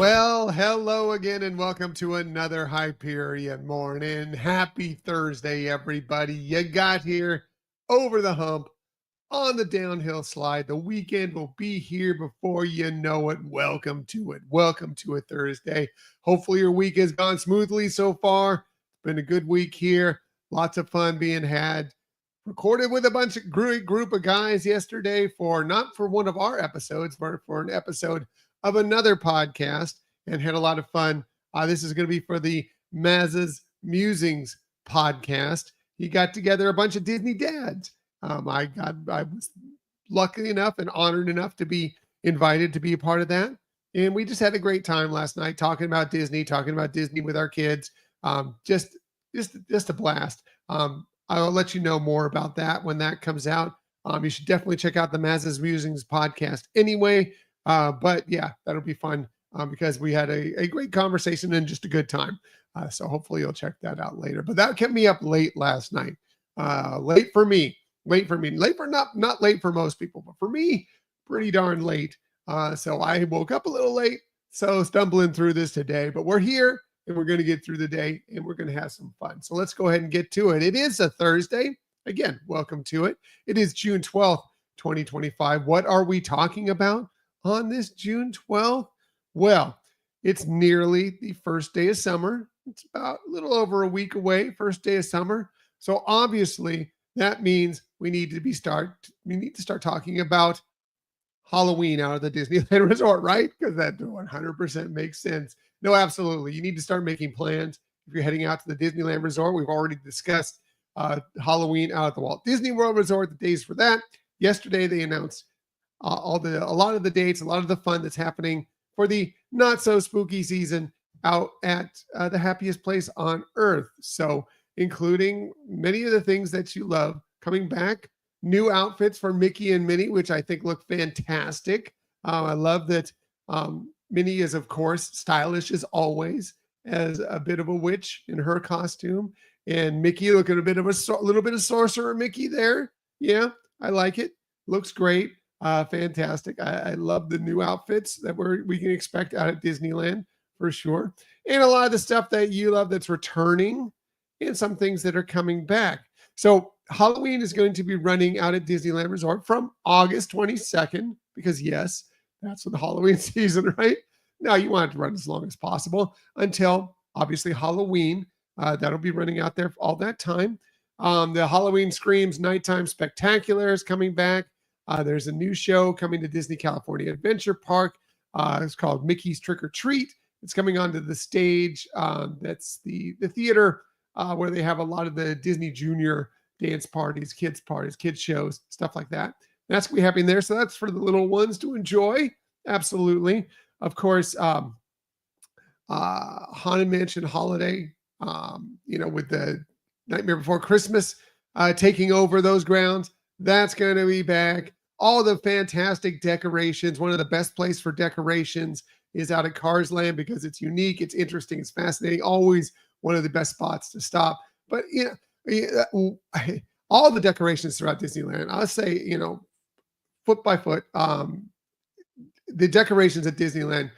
Well, hello again, and welcome to another Hyperion Morning. Happy Thursday, everybody. You got here over the hump on the downhill slide. The weekend will be here before you know it. Welcome to it. Welcome to a Thursday. Hopefully, your week has gone smoothly so far. It's been a good week here. Lots of fun being had. Recorded with a bunch of great group of guys yesterday for not for one of our episodes, but for an episode of another podcast, and had a lot of fun. This is going to be for the Maz's Musings podcast. He got together a bunch of Disney dads. I was lucky enough and honored enough to be invited to be a part of that. And we just had a great time last night talking about Disney with our kids. Just a blast. I'll let you know more about that when that comes out. You should definitely check out the Maz's Musings podcast anyway. But yeah, that'll be fun because we had a great conversation and just a good time. So hopefully you'll check that out later. But that kept me up late last night. Late for me. Late for not late for most people, but for me, pretty darn late. So I woke up a little late. So stumbling through this today, but we're here and we're going to get through the day and we're going to have some fun. So let's go ahead and get to it. It is a Thursday. Again, welcome to it. It is June 12th, 2025. What are we talking about on this June 12th? Well, it's nearly the first day of summer. It's about a little over a week away, first day of summer. So obviously that means we need to start talking about Halloween out of the Disneyland Resort, right? Because that 100% makes sense. No, absolutely. You need to start making plans. If you're heading out to the Disneyland Resort, we've already discussed Halloween out at the Walt Disney World Resort, the days for that. Yesterday, they announced a lot of the dates, a lot of the fun that's happening for the not so spooky season out at the happiest place on earth. So, including many of the things that you love coming back. New outfits for Mickey and Minnie, which I think look fantastic. I love that Minnie is, of course, stylish as always, as a bit of a witch in her costume, and Mickey looking a bit of little bit of sorcerer Mickey there. Yeah, I like it. Looks great. Fantastic. I love the new outfits that we can expect out at Disneyland for sure, and a lot of the stuff that you love that's returning, and some things that are coming back. So Halloween is going to be running out at Disneyland Resort from August 22nd, because yes, that's what the Halloween season, right? Now you want it to run as long as possible until obviously Halloween. That'll be running out there all that time. The Halloween Screams Nighttime Spectacular is coming back. There's a new show coming to Disney California Adventure Park. It's called Mickey's Trick or Treat. It's coming onto the stage. That's the theater where they have a lot of the Disney Junior dance parties, kids shows, stuff like that. That's going to be happening there. So that's for the little ones to enjoy. Absolutely. Of course, Haunted Mansion Holiday, with the Nightmare Before Christmas taking over those grounds. That's going to be back. All the fantastic decorations. One of the best places for decorations is out at Cars Land because it's unique, it's interesting, it's fascinating. Always one of the best spots to stop. But all the decorations throughout Disneyland, I'll say, foot by foot, the decorations at Disneyland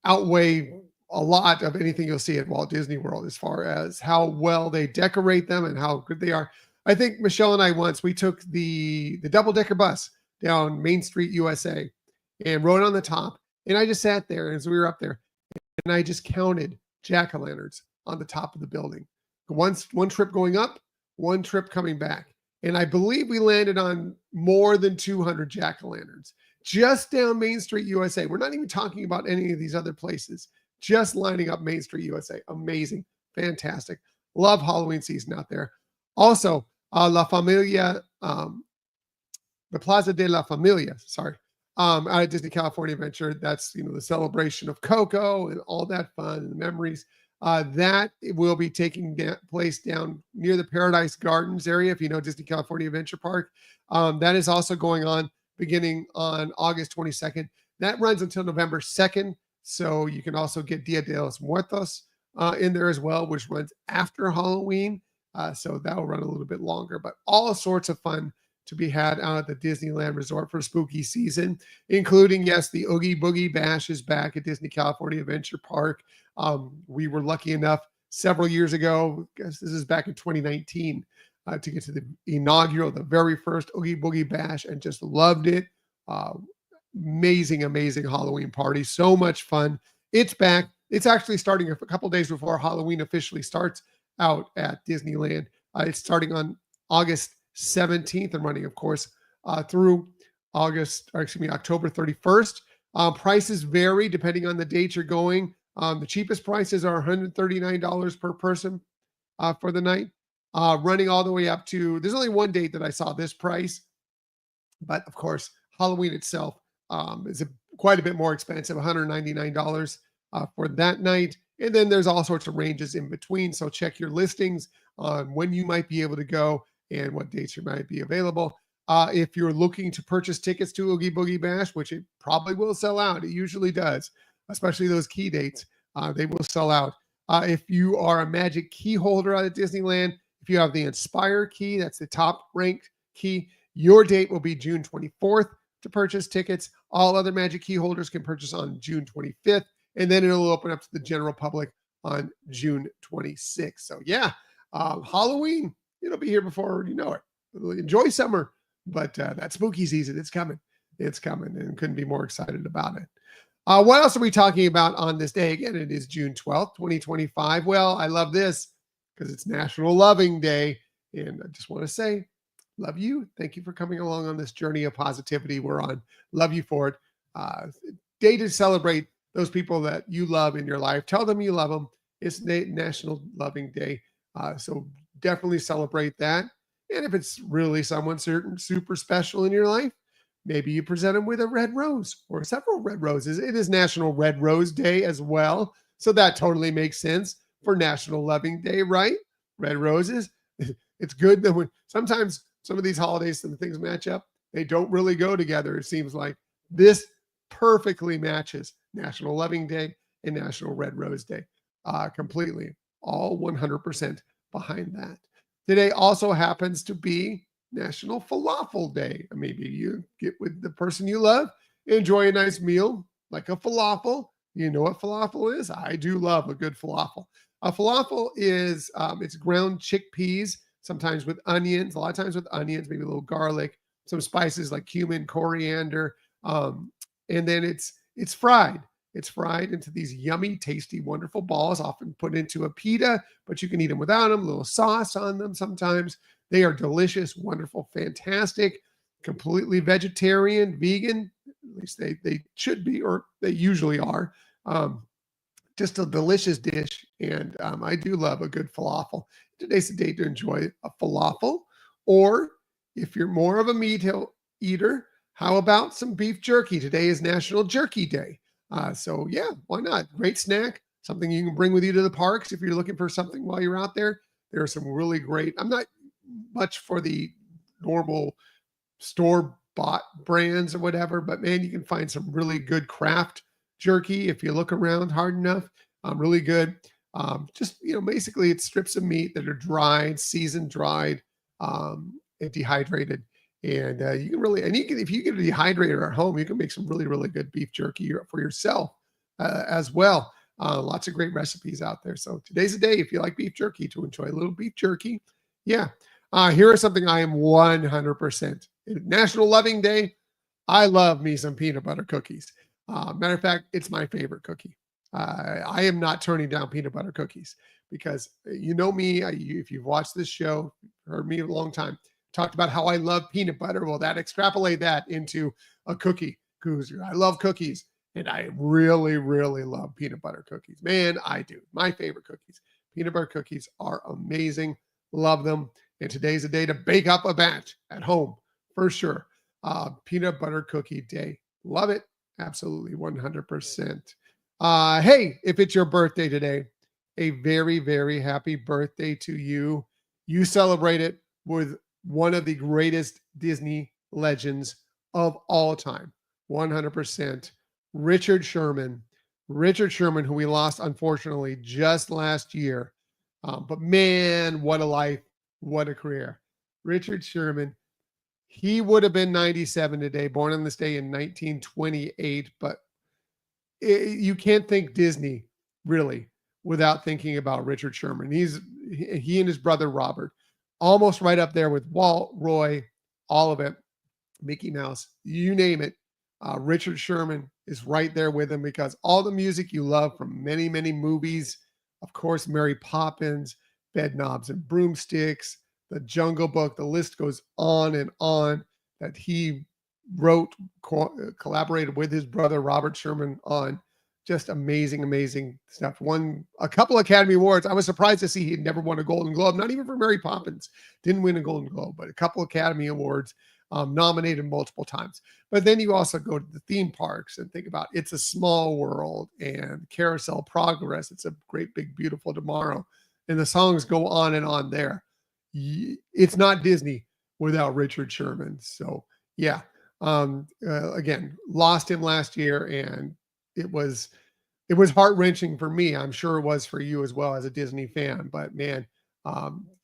outweigh a lot of anything you'll see at Walt Disney World as far as how well they decorate them and how good they are. I think Michelle and I we took the double-decker bus down Main Street, USA, and rode on the top. And I just sat there as we were up there, and I just counted jack-o'-lanterns on the top of the building. One trip going up, one trip coming back. And I believe we landed on more than 200 jack-o'-lanterns just down Main Street, USA. We're not even talking about any of these other places, just lining up Main Street, USA. Amazing. Fantastic. Love Halloween season out there. Also, La Familia, the Plaza de la Familia, out at Disney California Adventure. That's, the celebration of Coco and all that fun and the memories. That will be taking place down near the Paradise Gardens area, if you know Disney California Adventure Park. That is also going on beginning on August 22nd. That runs until November 2nd. So you can also get Dia de los Muertos in there as well, which runs after Halloween. So that'll run a little bit longer, but all sorts of fun to be had out at the Disneyland Resort for spooky season, including, yes, the Oogie Boogie Bash is back at Disney California Adventure Park. We were lucky enough several years ago, I guess this is back in 2019, to get to the inaugural, the very first Oogie Boogie Bash, and just loved it. Uh, Amazing, amazing Halloween party. So much fun. It's back. It's actually starting a couple days before Halloween officially starts out at Disneyland. It's starting on August 17th and running, of course, through October 31st. Prices vary depending on the date you're going. The cheapest prices are $139 per person for the night, running all the way up to, there's only one date that I saw this price, but of course, Halloween itself is quite a bit more expensive, $199 for that night. And then there's all sorts of ranges in between. So check your listings on when you might be able to go and what dates you might be available. If you're looking to purchase tickets to Oogie Boogie Bash, which it probably will sell out, it usually does, especially those key dates, they will sell out. If you are a Magic key holder out at Disneyland, if you have the Inspire key, that's the top ranked key, your date will be June 24th to purchase tickets. All other Magic key holders can purchase on June 25th, and then it'll open up to the general public on June 26th. So yeah, Halloween, it'll be here before you know it. Enjoy summer, but that spooky season, it's coming. It's coming, and couldn't be more excited about it. What else are we talking about on this day? Again, it is June 12th, 2025. Well, I love this because it's National Loving Day, and I just want to say, love you. Thank you for coming along on this journey of positivity we're on. Love you for it. Day to celebrate those people that you love in your life. Tell them you love them. It's National Loving Day. So definitely celebrate that. And if it's really someone certain super special in your life, maybe you present them with a red rose or several red roses. It is National Red Rose Day as well. So that totally makes sense for National Loving Day, right? Red roses. It's good that when sometimes some of these holidays and things match up, they don't really go together. It seems like this perfectly matches National Loving Day and National Red Rose Day. Completely, all 100% behind that. Today also happens to be National Falafel Day. Maybe you get with the person you love, enjoy a nice meal like a falafel. You know what falafel is? I do love a good falafel. A falafel is it's ground chickpeas, sometimes with onions, a lot of times with onions, maybe a little garlic, some spices like cumin, coriander, and then it's fried. It's fried into these yummy, tasty, wonderful balls, often put into a pita, but you can eat them without them, a little sauce on them sometimes. They are delicious, wonderful, fantastic, completely vegetarian, vegan, at least they should be, or they usually are. Just a delicious dish, and I do love a good falafel. Today's the day to enjoy a falafel, or if you're more of a meat eater, how about some beef jerky? Today is National Jerky Day. So yeah, why not? Great snack, something you can bring with you to the parks if you're looking for something while you're out there. There are some really great, I'm not much for the normal store-bought brands or whatever, but man, you can find some really good craft jerky if you look around hard enough. Really good. Just, basically it's strips of meat that are dried, seasoned, dried, and dehydrated. And you can really, and you can, if you get a dehydrator at home, you can make some really, really good beef jerky for yourself as well. Lots of great recipes out there. So today's the day, if you like beef jerky, to enjoy a little beef jerky. Yeah. Here is something I am 100%. National Loving Day. I love me some peanut butter cookies. Matter of fact, it's my favorite cookie. I am not turning down peanut butter cookies because you know me, if you've watched this show, heard me a long time, talked about how I love peanut butter. Well, extrapolate that into a cookie because I love cookies and I really, really love peanut butter cookies. Man, I do. My favorite cookies. Peanut butter cookies are amazing. Love them. And today's the day to bake up a batch at home for sure. Peanut butter cookie day. Love it. Absolutely 100%. Hey, if it's your birthday today, a very, very happy birthday to you. You celebrate it with one of the greatest Disney legends of all time, 100%. Richard Sherman, who we lost, unfortunately, just last year. But man, what a life, what a career. Richard Sherman, He would have been 97 today, born on this day in 1928. But you can't think Disney really without thinking about Richard Sherman. He and his brother Robert, almost right up there with Walt, Roy, all of it, Mickey Mouse, you name it. Richard Sherman is right there with him because all the music you love from many, many movies, of course, Mary Poppins, Bedknobs and Broomsticks, The Jungle Book, the list goes on and on, that he wrote, collaborated with his brother Robert Sherman on. Just amazing, amazing stuff. Won a couple Academy Awards. I was surprised to see he'd never won a Golden Globe, not even for Mary Poppins. Didn't win a Golden Globe, but a couple Academy Awards, nominated multiple times. But then you also go to the theme parks and think about It's a Small World and Carousel Progress. It's a Great Big Beautiful Tomorrow. And the songs go on and on there. It's not Disney without Richard Sherman. So, yeah. Again, lost him last year, and it was heart-wrenching for me. I'm sure it was for you as well as a Disney fan. But man,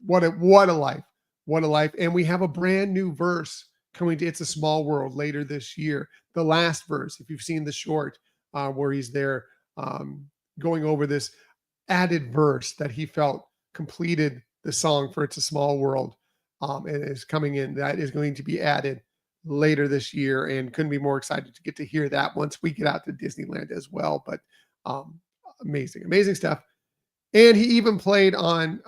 what a life. What a life. And we have a brand new verse coming to It's a Small World later this year. The last verse, if you've seen the short, where he's there going over this added verse that he felt completed the song for It's a Small World, and is coming in. That is going to be added later this year, and couldn't be more excited to get to hear that once we get out to Disneyland as well. But amazing stuff. And he even played on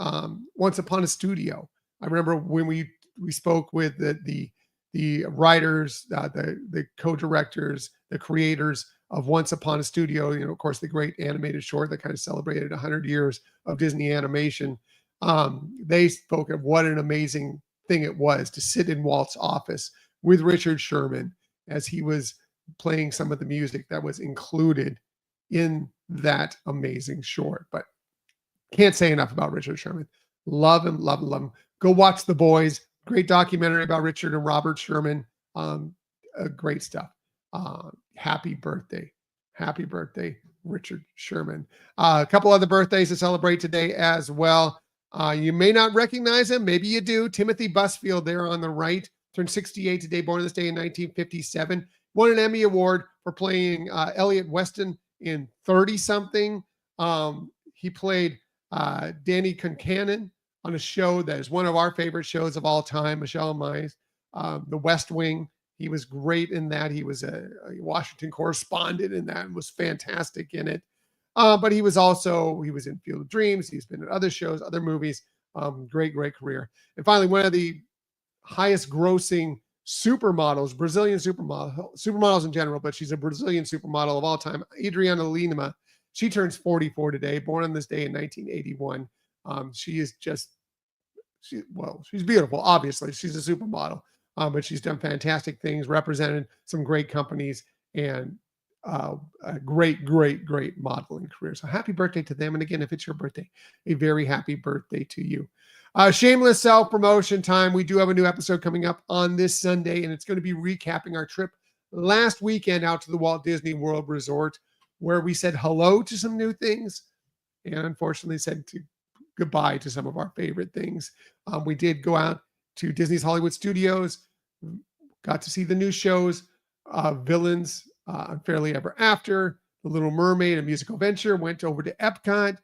Once Upon a Studio. I remember when we spoke with the writers, the co-directors, the creators of Once Upon a Studio, of course, the great animated short that kind of celebrated 100 years of Disney animation. They spoke of what an amazing thing it was to sit in Walt's office with Richard Sherman as he was playing some of the music that was included in that amazing short. But can't say enough about Richard Sherman. Love him, love him, love him. Go watch The Boys. Great documentary about Richard and Robert Sherman. Great stuff. Happy birthday. Happy birthday, Richard Sherman. A couple other birthdays to celebrate today as well. You may not recognize him. Maybe you do. Timothy Busfield there on the right. Turned 68 today, born this day in 1957. Won an Emmy Award for playing Elliot Weston in 30-something. He played Danny Concannon on a show that is one of our favorite shows of all time, Michelle and mine, The West Wing. He was great in that. He was a Washington correspondent in that and was fantastic in it. But he was in Field of Dreams. He's been in other shows, other movies. Great career. And finally, one of the highest grossing supermodels, Brazilian supermodels in general, but she's a Brazilian supermodel of all time, Adriana Lima. She turns 44 today, born on this day in 1981. She's beautiful. Obviously, she's a supermodel, but she's done fantastic things, represented some great companies, and a great modeling career. So happy birthday to them. And again, if it's your birthday, a very happy birthday to you. Shameless self-promotion time. We do have a new episode coming up on this Sunday, and it's going to be recapping our trip last weekend out to the Walt Disney World Resort, where we said hello to some new things and unfortunately said goodbye to some of our favorite things. We did go out to Disney's Hollywood Studios, got to see the new shows, Villains, Unfairly Ever After, The Little Mermaid, A Musical Venture, went over to Epcot,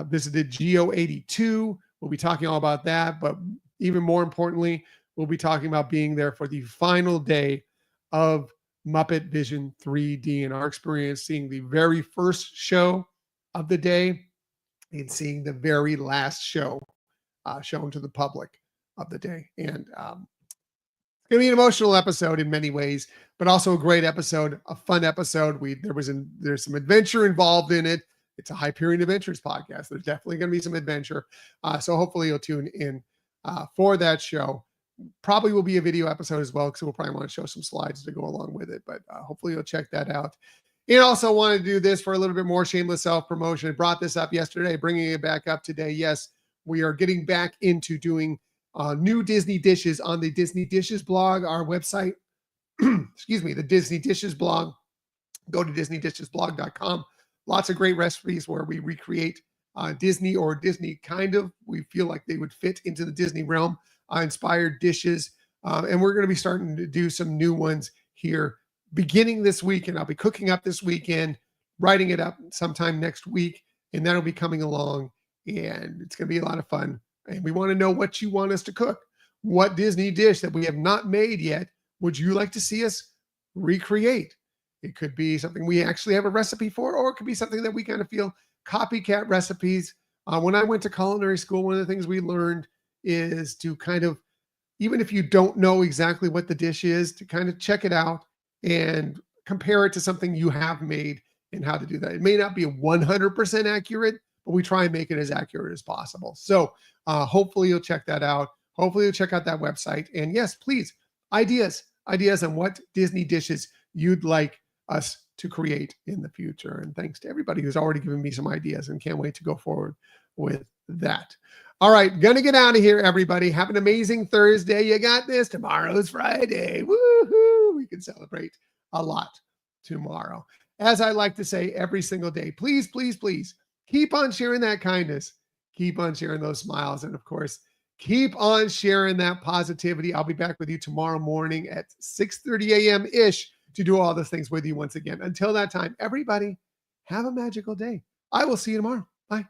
visited Geo 82. We'll be talking all about that, but even more importantly, we'll be talking about being there for the final day of Muppet Vision 3D and our experience seeing the very first show of the day and seeing the very last show shown to the public of the day. And it's going to be an emotional episode in many ways, but also a great episode, a fun episode. There's some adventure involved in it. It's a Hyperion Adventures podcast. There's definitely going to be some adventure. So hopefully you'll tune in for that show. Probably will be a video episode as well, because we'll probably want to show some slides to go along with it, but hopefully you'll check that out. And also want to do this for a little bit more shameless self-promotion. I brought this up yesterday, bringing it back up today. Yes, we are getting back into doing new Disney dishes on the Disney Dishes blog, our website. Excuse me, the Disney Dishes blog. Go to DisneyDishesBlog.com. Lots of great recipes where we recreate Disney or Disney kind of. We feel like they would fit into the Disney realm. Inspired dishes. And we're going to be starting to do some new ones here beginning this week. And I'll be cooking up this weekend, writing it up sometime next week. And that'll be coming along. And it's going to be a lot of fun. And we want to know what you want us to cook. What Disney dish that we have not made yet would you like to see us recreate? It could be something we actually have a recipe for, or it could be something that we kind of feel copycat recipes. When I went to culinary school, one of the things we learned is to kind of, even if you don't know exactly what the dish is, to kind of check it out and compare it to something you have made and how to do that. It may not be 100% accurate, but we try and make it as accurate as possible. So hopefully you'll check that out. Hopefully you'll check out that website. And yes, please, ideas on what Disney dishes you'd like us to create in the future. And thanks to everybody who's already given me some ideas, and can't wait to go forward with that. All right, gonna get out of here, everybody. Have an amazing Thursday. You got this. Tomorrow's Friday. Woohoo! We can celebrate a lot tomorrow. As I like to say every single day, please, please, please keep on sharing that kindness. Keep on sharing those smiles. And of course, keep on sharing that positivity. I'll be back with you tomorrow morning at 6:30 a.m. ish to do all those things with you once again. Until that time, everybody, have a magical day. I will see you tomorrow. Bye.